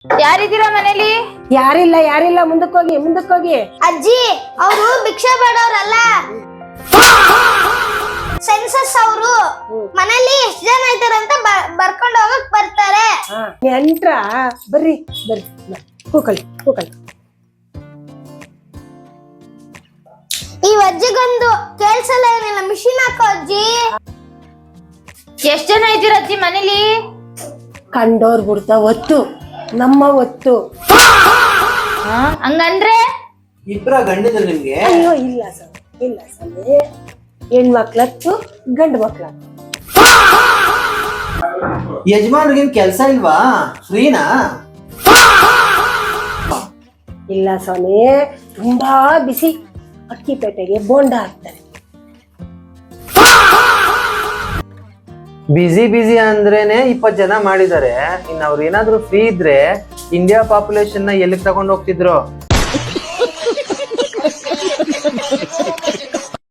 ಯಾರಿದ್ದೀರಾ ಮನೇಲಿ? ಯಾರಿಲ್ಲ ಮುಂದಕ್ಕೋಗಿ ಅಜ್ಜಿ ಅವರು ಭಿಕ್ಷೆ ಬೇಡವ್ರಲ್ಲ, ಸೆನ್ಸಸ್ ಅವರು. ಮನೇಲಿ ಎಷ್ಟ್ ಜನ ಇದ್ದಾರಂತ ಬರ್ಕೊಂಡು ಹೋಗಕ್ ಬರ್ತಾರೆ. ನೆಂಟ್ರ ಬರ್ರಿ ಕೂಕಳಿ ಈ ಅಜ್ಜಿಗೊಂದು ಕೇಳ್ಸಲ್ಲ ಏನಿಲ್ಲ, ಮಿಷಿನ್ ಹಾಕೋ ಅಜ್ಜಿ. ಎಷ್ಟ್ ಜನ ಇದ್ದೀರಾ ಅಜ್ಜಿ ಮನೇಲಿ? ಕಂಡೋರ್ ಬಿಡ್ತಾ ಒತ್ತು, ನಮ್ಮ ಒತ್ತು. ಹಂಗಂದ್ರೆ ಇಬ್ರ ಗಂಡಿದ್ರು ನಿಮ್ಗೆ? ಅಯ್ಯೋ ಇಲ್ಲ ಸ್ವಾಮಿ, ಹೆಣ್ಮಕ್ಳತ್ತು ಗಂಡು ಮಕ್ಳತ್ತು. ಯಜಮಾನ್ರಿಗೇನ್ ಕೆಲ್ಸ ಇಲ್ವಾ? ಫ್ರೀನಾ? ಇಲ್ಲ ಸ್ವಾಮಿ, ತುಂಬಾ ಬಿಸಿ. ಅಕ್ಕಿ ಪೇಟೆಗೆ ಬೋಂಡ ಹಾಕ್ತಾರೆ. ಬಿಸಿ ಅಂದ್ರೇನೆ 20 ಜನ ಮಾಡಿದ್ದಾರೆ. ಇನ್ನು ಅವ್ರು ಏನಾದ್ರು ಫ್ರೀ ಇದ್ರೆ ಇಂಡಿಯಾ ಪಾಪ್ಯುಲೇಷನ್ ನ ಎಲ್ಲಿಗೆ ತಗೊಂಡು ಹೋಗ್ತಿದ್ರು?